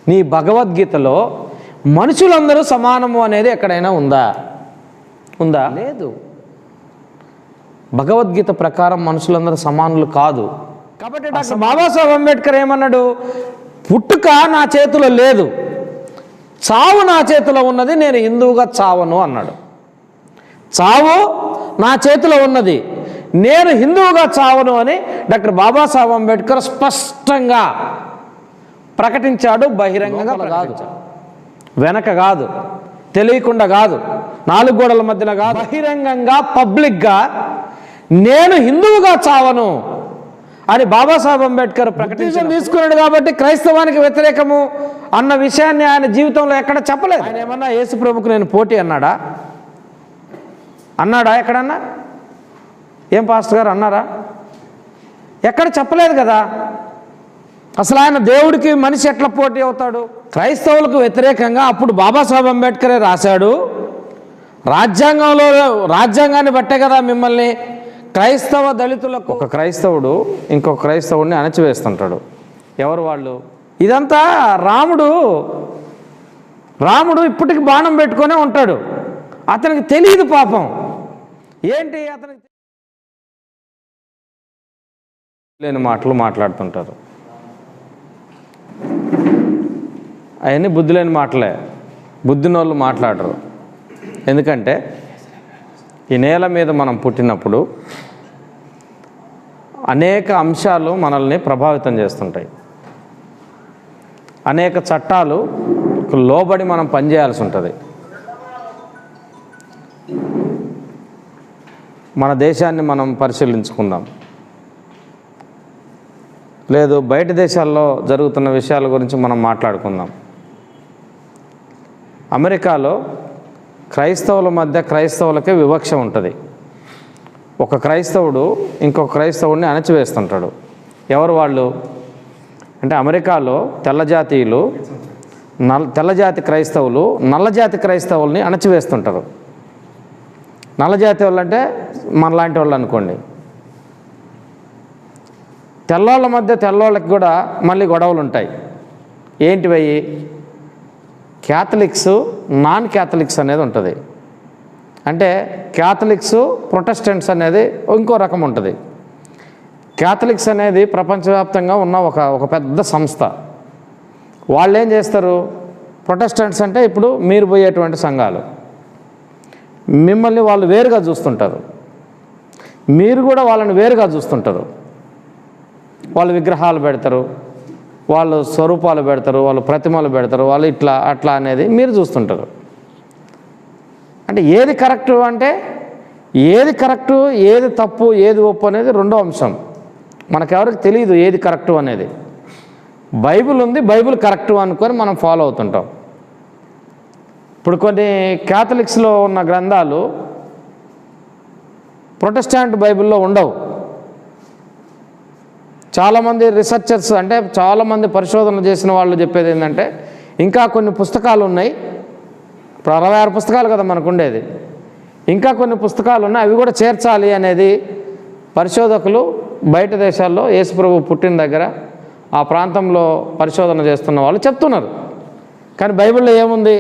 నీ భగవద్గీతలో మనుషులందరూ సమానము అనేది ఎక్కడైనా ఉందా? లేదు. భగవద్గీత ప్రకారం మనుషులందరూ సమానులు కాదు. కాబట్టి డాక్టర్ బాబాసాహెబ్ అంబేద్కర్ ఏమన్నాడు? పుట్టుక నా చేతిలో లేదు, చావు నా చేతిలో ఉన్నది, నేను హిందువుగా చావను అన్నాడు. చావు నా చేతిలో ఉన్నది, నేను హిందువుగా చావను అని డాక్టర్ బాబాసాహెబ్ అంబేద్కర్ స్పష్టంగా ప్రకటించాడు. బహిరంగంగా కాదు, వెనక కాదు, తెలియకుండా కాదు, నాలుగు గోడల మధ్యన కాదు, బహిరంగంగా పబ్లిక్గా నేను హిందువుగా చావను అని బాబాసాహెబ్ అంబేద్కర్ ప్రకటించి తీసుకున్నాడు. కాబట్టి క్రైస్తవానికి వ్యతిరేకము అన్న విషయాన్ని ఆయన జీవితంలో ఎక్కడ చెప్పలేదు. ఆయన ఏమన్నా యేసు ప్రభుకు నేను పోటీ అన్నాడా? ఎక్కడన్నా? ఏం పాస్టర్ గారు అన్నారా? ఎక్కడ చెప్పలేదు కదా. అసలు ఆయన దేవుడికి మనిషి ఎట్లా పోటీ అవుతాడు? క్రైస్తవులకు వ్యతిరేకంగా అప్పుడు బాబాసాహెబ్ అంబేద్కరే రాశాడు. రాజ్యాంగాన్ని బట్టే కదా మిమ్మల్ని క్రైస్తవ దళితులకు. ఒక క్రైస్తవుడు ఇంకొక క్రైస్తవుడిని అణచివేస్తుంటాడు. ఎవరు వాళ్ళు? ఇదంతా రాముడు ఇప్పటికి బాణం పెట్టుకునే ఉంటాడు. అతనికి తెలియదు పాపం. ఏంటి అతనికి లేని మాటలు మాట్లాడుతుంటారు. అవన్నీ బుద్ధి లేని మాటలే. బుద్ధినోళ్ళు మాట్లాడరు. ఎందుకంటే ఈ నేల మీద మనం పుట్టినప్పుడు అనేక అంశాలు మనల్ని ప్రభావితం చేస్తుంటాయి. అనేక చట్టాలు లోబడి మనం పనిచేయాల్సి ఉంటుంది. మన దేశాన్ని మనం పరిశీలించుకుందాం. లేదు, బయట దేశాల్లో జరుగుతున్న విషయాల గురించి మనం మాట్లాడుకుందాం. అమెరికాలో క్రైస్తవుల మధ్య క్రైస్తవులకే వివక్ష ఉంటుంది. ఒక క్రైస్తవుడు ఇంకొక క్రైస్తవుడిని అణచివేస్తుంటాడు. ఎవరు వాళ్ళు అంటే అమెరికాలో తెల్లజాతి క్రైస్తవులు నల్లజాతి క్రైస్తవుల్ని అణచివేస్తుంటారు. నల్లజాతి వాళ్ళు అంటే మనలాంటి వాళ్ళు అనుకోండి. తెల్లోళ్ళ మధ్య తెల్లోళ్ళకి కూడా మళ్ళీ గొడవలు ఉంటాయి. ఏంటివి? క్యాథలిక్స్, నాన్ క్యాథలిక్స్ అనేది ఉంటుంది. అంటే క్యాథలిక్స్, ప్రొటెస్టెంట్స్ అనేది ఇంకో రకం ఉంటుంది. క్యాథలిక్స్ అనేది ప్రపంచవ్యాప్తంగా ఉన్న ఒక పెద్ద సంస్థ. వాళ్ళు ఏం చేస్తారు? ప్రొటెస్టెంట్స్ అంటే ఇప్పుడు మీరు పోయేటువంటి సంఘాలు. మిమ్మల్ని వాళ్ళు వేరుగా చూస్తుంటారు, మీరు కూడా వాళ్ళని వేరుగా చూస్తుంటారు. వాళ్ళు విగ్రహాలు పెడతారు, వాళ్ళు స్వరూపాలు పెడతారు, వాళ్ళు ప్రతిమలు పెడతారు, వాళ్ళు ఇట్లా అట్లా అనేది మీరు చూస్తుంటారు. అంటే ఏది కరెక్టు అంటే ఏది కరెక్టు, ఏది తప్పు, ఏది ఒప్పు అనేది రెండో అంశం. మనకెవరికి తెలియదు ఏది కరెక్టు అనేది. బైబిల్ ఉంది, బైబిల్ కరెక్టు అనుకొని మనం ఫాలో అవుతుంటాం. ఇప్పుడు కొన్ని క్యాథలిక్స్లో ఉన్న గ్రంథాలు ప్రొటెస్టాంట్ బైబిల్లో ఉండవు. చాలామంది రీసెర్చర్స్ అంటే చాలామంది పరిశోధనలు చేసిన వాళ్ళు చెప్పేది ఏంటంటే ఇంకా కొన్ని పుస్తకాలు ఉన్నాయి. ఇప్పుడు 66 పుస్తకాలు కదా మనకు ఉండేది. ఇంకా కొన్ని పుస్తకాలు ఉన్నాయి, అవి కూడా చేర్చాలి అనేది పరిశోధకులు బయట దేశాల్లో యేసుప్రభు పుట్టిన దగ్గర ఆ ప్రాంతంలో పరిశోధన చేస్తున్న వాళ్ళు చెప్తున్నారు. కానీ బైబిల్లో ఏముంది?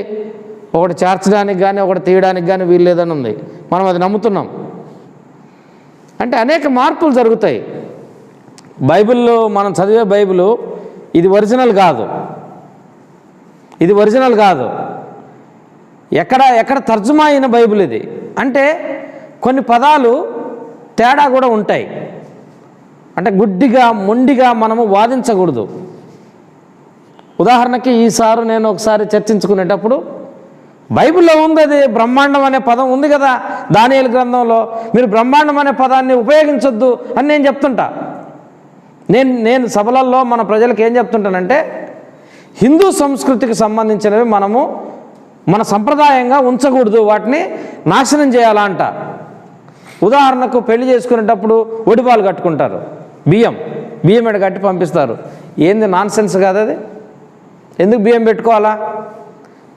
ఒకటి చేర్చడానికి కానీ ఒకటి తీయడానికి కానీ వీల్లేదని ఉంది. మనం అది నమ్ముతున్నాం. అంటే అనేక మార్పులు జరుగుతాయి. బైబిల్లో మనం చదివే బైబిలు ఇది ఒరిజినల్ కాదు, ఇది ఒరిజినల్ కాదు. ఎక్కడ తర్జుమా అయిన బైబిల్ ఇది. అంటే కొన్ని పదాలు తేడా కూడా ఉంటాయి. అంటే గుడ్డిగా మొండిగా మనము వాదించకూడదు. ఉదాహరణకి ఈసారి నేను ఒకసారి చర్చించుకునేటప్పుడు బైబిల్లో ఉంది, అది బ్రహ్మాండం అనే పదం ఉంది కదా దానియేలు గ్రంథంలో. మీరు బ్రహ్మాండం అనే పదాన్ని ఉపయోగించొద్దు అని నేను చెప్తుంటా. నేను సభలల్లో మన ప్రజలకు ఏం చెప్తుంటానంటే హిందూ సంస్కృతికి సంబంధించినవి మనము మన సంప్రదాయంగా ఉంచకూడదు, వాటిని నాశనం చేయాలంట. ఉదాహరణకు పెళ్లి చేసుకునేటప్పుడు ఒడిపాలు కట్టుకుంటారు, బియ్యం ఎడ కట్టి పంపిస్తారు. ఏంది నాన్సెన్స్ కాదు అది? ఎందుకు బియ్యం పెట్టుకోవాలా?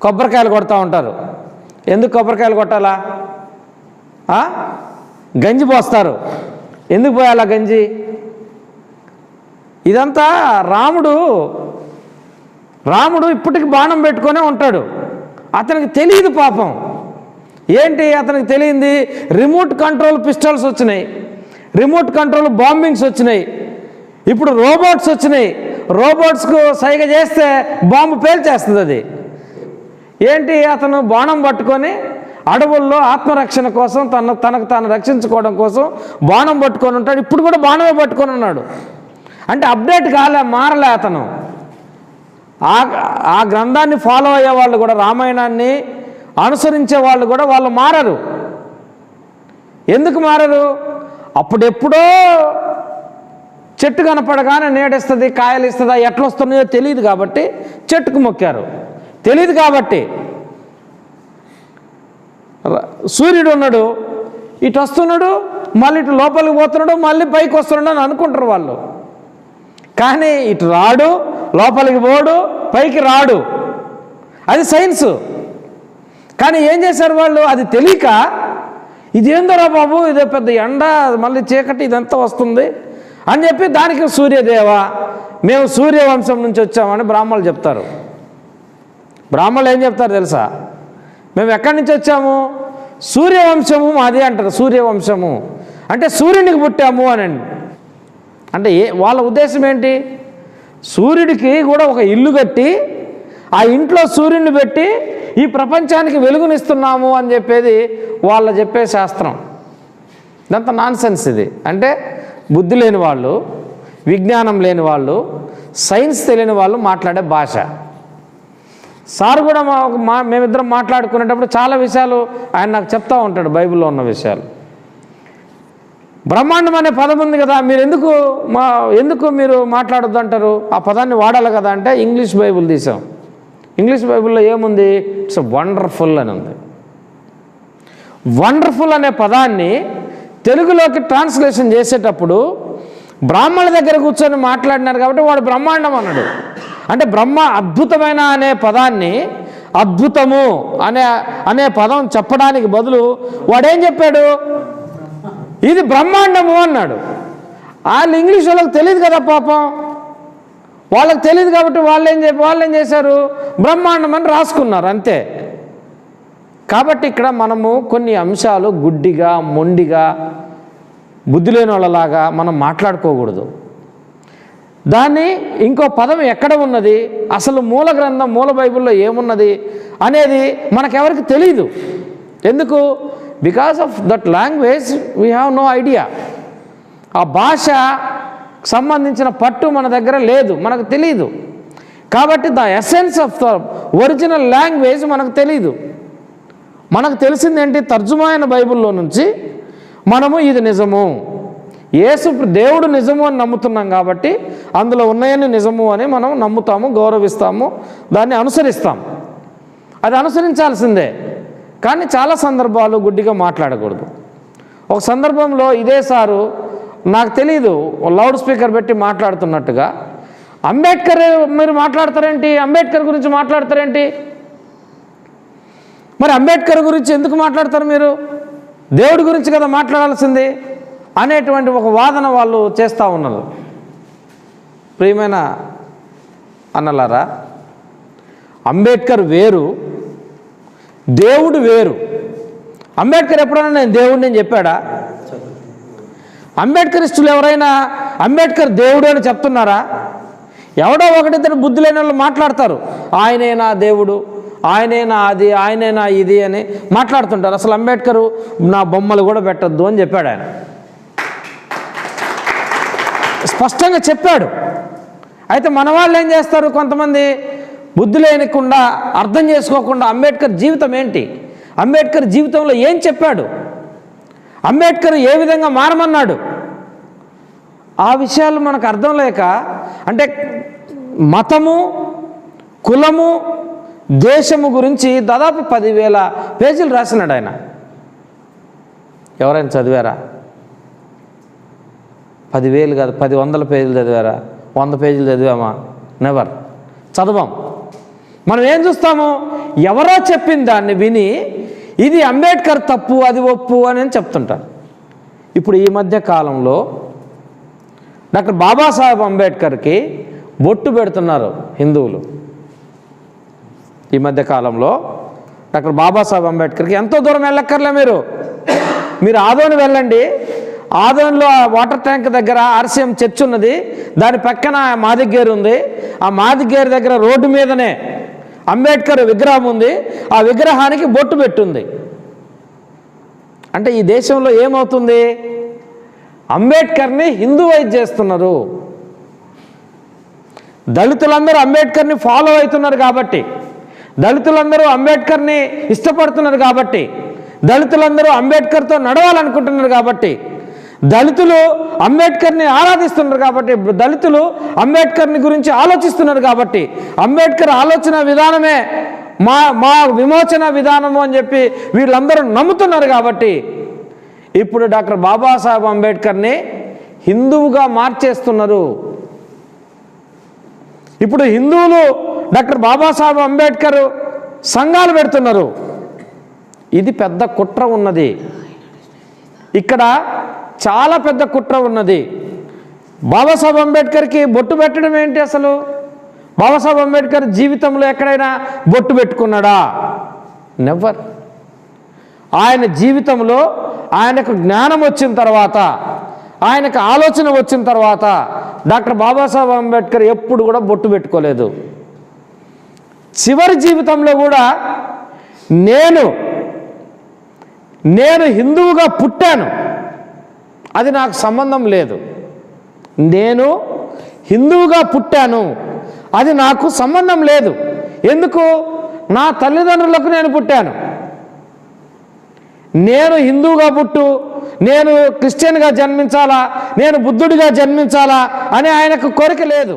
కొబ్బరికాయలు కొడతా ఉంటారు. ఎందుకు కొబ్బరికాయలు కొట్టాలా? గంజి పోస్తారు. ఎందుకు పోయాలా గంజి? ఇదంతా రాముడు రాముడు ఇప్పటికి బాణం పెట్టుకొనే ఉంటాడు. అతనికి తెలియదు పాపం. ఏంటి అతనికి తెలియంది? రిమోట్ కంట్రోల్ పిస్టల్స్ వచ్చినాయి, రిమోట్ కంట్రోల్ బాంబింగ్స్ వచ్చినాయి, ఇప్పుడు రోబోట్స్ వచ్చినాయి. రోబోట్స్కు సైగ చేస్తే బాంబు పేల్చేస్తుంది అది. ఏంటి అతను బాణం పట్టుకొని అడవుల్లో ఆత్మరక్షణ కోసం తనకు తాను రక్షించుకోవడం కోసం బాణం పట్టుకొని ఉంటాడు. ఇప్పుడు కూడా బాణమే పట్టుకొని ఉన్నాడు. అంటే అప్డేట్ కాలే, మారలే అతను. ఆ గ్రంథాన్ని ఫాలో అయ్యే వాళ్ళు కూడా, రామాయణాన్ని అనుసరించే వాళ్ళు కూడా వాళ్ళు మారరు. ఎందుకు మారరు? అప్పుడెప్పుడో చెట్టు కనపడగానే నీడిస్తుంది, కాయలు ఇస్తుందా, ఎట్లా వస్తున్నాయో తెలియదు కాబట్టి చెట్టుకు మొక్కారు. తెలియదు కాబట్టి సూర్యుడు ఉన్నాడు, ఇటు వస్తున్నాడు, మళ్ళీ ఇటు లోపలికి పోతున్నాడు, మళ్ళీ పైకి వస్తున్నాడు అని అనుకుంటారు వాళ్ళు. కానీ ఇటు రాడు, లోపలికి పోడు, పైకి రాడు. అది సైన్సు. కానీ ఏం చేశారు వాళ్ళు? అది తెలియక ఇదేందోరా బాబు, ఇదే పెద్ద ఎండ, మళ్ళీ చీకటి, ఇదంతా వస్తుంది అని చెప్పి దానికి సూర్యదేవ, మేము సూర్యవంశం నుంచి వచ్చామని బ్రాహ్మణులు చెప్తారు. బ్రాహ్మణులు ఏం చెప్తారు తెలుసా? మేము ఎక్కడి నుంచి వచ్చాము? సూర్యవంశము మాది అంటారు. సూర్యవంశము అంటే సూర్యునికి పుట్టాము అని. అంటే వాళ్ళ ఉద్దేశం ఏంటి? సూర్యుడికి కూడా ఒక ఇల్లు కట్టి ఆ ఇంట్లో సూర్యుడిని పెట్టి ఈ ప్రపంచానికి వెలుగునిస్తున్నాము అని చెప్పేది వాళ్ళు చెప్పే శాస్త్రం. ఇదంతా నాన్సెన్స్ ఇది. అంటే బుద్ధి లేని వాళ్ళు, విజ్ఞానం లేని వాళ్ళు, సైన్స్ తెలియని వాళ్ళు మాట్లాడే భాష. సార్ కూడా మేమిద్దరం మాట్లాడుకునేటప్పుడు చాలా విషయాలు ఆయన నాకు చెప్తూ ఉంటాడు, బైబిల్లో ఉన్న విషయాలు. బ్రహ్మాండం అనే పదం ఉంది కదా, మీరు ఎందుకు మీరు మాట్లాడొద్దు అంటారు? ఆ పదాన్ని వాడాలి కదా అంటే ఇంగ్లీష్ బైబిల్ తీసాం. ఇంగ్లీష్ బైబిల్లో ఏముంది? ఇట్స్ వండర్ఫుల్ అని ఉంది. వండర్ఫుల్ అనే పదాన్ని తెలుగులోకి ట్రాన్స్లేషన్ చేసేటప్పుడు బ్రాహ్మణుల దగ్గర కూర్చొని మాట్లాడినారు కాబట్టి వాడు బ్రహ్మాండం అన్నాడు. అంటే అద్భుతమైన అనే పదాన్ని అద్భుతము అనే పదం చెప్పడానికి బదులు వాడేం చెప్పాడు? ఇది బ్రహ్మాండము అన్నాడు. వాళ్ళు ఇంగ్లీష్ వాళ్ళకి తెలియదు కదా పాపం, వాళ్ళకి తెలియదు కాబట్టి వాళ్ళు ఏం చేశారు? బ్రహ్మాండం అని రాసుకున్నారు అంతే. కాబట్టి ఇక్కడ మనము కొన్ని అంశాలు గుడ్డిగా, మొండిగా, బుద్ధి లేని వాళ్ళలాగా మనం మాట్లాడుకోకూడదు. దాన్ని ఇంకో పదం ఎక్కడ ఉన్నది, అసలు మూల గ్రంథం, మూల బైబిల్లో ఏమున్నది అనేది మనకెవరికి తెలియదు. ఎందుకు? Because of that language we have no idea. ఆ భాష సంబంధించిన పట్టు మన దగ్గర లేదు, మనకు తెలియదు. కాబట్టి the essence of the original language మనకు తెలియదు. మనకు తెలిసిందేంటి? తర్జుమా అయిన బైబిల్లో నుంచి మనము ఇది నిజము, యేసు దేవుడు నిజము అని నమ్ముతున్నాం కాబట్టి అందులో ఉన్నాయని నిజము అని మనం నమ్ముతాము, గౌరవిస్తాము, దాన్ని అనుసరిస్తాం. అది అనుసరించాల్సిందే. కానీ చాలా సందర్భాలు గుడ్డిగా మాట్లాడకూడదు. ఒక సందర్భంలో ఇదే సారు నాకు తెలీదు, లౌడ్ స్పీకర్ పెట్టి మాట్లాడుతున్నట్టుగా, అంబేద్కర్ మీరు మాట్లాడతారేంటి, అంబేద్కర్ గురించి మాట్లాడతారేంటి, మరి అంబేద్కర్ గురించి ఎందుకు మాట్లాడతారు మీరు, దేవుడి గురించి కదా మాట్లాడాల్సింది అనేటువంటి ఒక వాదన వాళ్ళు చేస్తూ ఉన్నారు. ప్రియమైన అన్నలారా, అంబేద్కర్ వేరు, దేవుడు వేరు. అంబేద్కర్ ఎప్పుడైనా నేను దేవుడిని అని చెప్పాడా? అంబేద్కరిస్టులు ఎవరైనా అంబేద్కర్ దేవుడు అని చెప్తున్నారా? ఎవడో ఒకటిద్దరు బుద్ధి లేని వాళ్ళు మాట్లాడతారు, ఆయనే నా దేవుడు, ఆయనే నా అది, ఆయనే నా ఇది అని మాట్లాడుతుంటారు. అసలు అంబేద్కర్ నా బొమ్మలు కూడా పెట్టద్దు అని చెప్పాడు. ఆయన స్పష్టంగా చెప్పాడు. అయితే మన వాళ్ళు ఏం చేస్తారు? కొంతమంది బుద్ధి లేనికుండా, అర్థం చేసుకోకుండా అంబేద్కర్ జీవితం ఏంటి, అంబేద్కర్ జీవితంలో ఏం చెప్పాడు, అంబేద్కర్ ఏ విధంగా మారమన్నాడు, ఆ విషయాలు మనకు అర్థం లేక, అంటే మతము, కులము, దేశము గురించి దాదాపు 10,000 పేజీలు రాసినాడు ఆయన. ఎవరైనా చదివారా? 10,000 కాదు, 100 పేజీలు చదివారా? 100 పేజీలు చదివామా? నెవర్. చదవం. మనం ఏం చూస్తాము? ఎవరో చెప్పిన దాన్ని విని ఇది అంబేద్కర్ తప్పు, అది ఒప్పు అని చెప్తుంటారు. ఇప్పుడు ఈ మధ్య కాలంలో డాక్టర్ బాబాసాహెబ్ అంబేద్కర్కి బొట్టు పెడుతున్నారు హిందువులు. ఈ మధ్య కాలంలో డాక్టర్ బాబాసాహెబ్ అంబేద్కర్కి ఎంతో దూరం వెళ్ళక్కర్లే. మీరు ఆదోని వెళ్ళండి. ఆదోనిలో ఆ వాటర్ ట్యాంక్ దగ్గర ఆర్సీఎం చర్చ్ ఉన్నది, దాని పక్కన మాదిగేరు ఉంది. ఆ మాదిగేరు దగ్గర రోడ్డు మీదనే అంబేద్కర్ విగ్రహం ఉంది. ఆ విగ్రహానికి బొట్టు పెట్టుంది. అంటే ఈ దేశంలో ఏమవుతుంది? అంబేద్కర్ని హిందూవైజ్ చేస్తున్నారు. దళితులందరూ అంబేద్కర్ని ఫాలో అవుతున్నారు కాబట్టి, దళితులందరూ అంబేద్కర్ని ఇష్టపడుతున్నారు కాబట్టి, దళితులందరూ అంబేద్కర్తో నడవాలనుకుంటున్నారు కాబట్టి, దళితులు అంబేద్కర్ని ఆరాధిస్తున్నారు కాబట్టి, దళితులు అంబేద్కర్ని గురించి ఆలోచిస్తున్నారు కాబట్టి, అంబేద్కర్ ఆలోచన విధానమే మా విమోచన విధానము అని చెప్పి వీళ్ళందరూ నమ్ముతున్నారు కాబట్టి ఇప్పుడు డాక్టర్ బాబాసాహెబ్ అంబేద్కర్ని హిందువుగా మార్చేస్తున్నారు. ఇప్పుడు హిందువులు డాక్టర్ బాబాసాహెబ్ అంబేద్కర్ సంఘాలు పెడుతున్నారు. ఇది పెద్ద కుట్ర ఉన్నది. ఇక్కడ చాలా పెద్ద కుట్ర ఉన్నది. బాబాసాహెబ్ అంబేద్కర్కి బొట్టు పెట్టడం ఏంటి? అసలు బాబాసాహెబ్ అంబేద్కర్ జీవితంలో ఎక్కడైనా బొట్టు పెట్టుకున్నాడా? నెవర్. ఆయన జీవితంలో ఆయనకు జ్ఞానం వచ్చిన తర్వాత, ఆయనకు ఆలోచన వచ్చిన తర్వాత డాక్టర్ బాబాసాహెబ్ అంబేద్కర్ ఎప్పుడు కూడా బొట్టు పెట్టుకోలేదు. చివరి జీవితంలో కూడా నేను హిందువుగా పుట్టాను, అది నాకు సంబంధం లేదు. నేను హిందువుగా పుట్టాను, అది నాకు సంబంధం లేదు. ఎందుకు? నా తల్లిదండ్రులకు నేను పుట్టాను. నేను హిందువుగా పుట్టు, నేను క్రిస్టియన్గా జన్మించాలా, నేను బుద్ధుడిగా జన్మించాలా అని ఆయనకు కోరిక లేదు.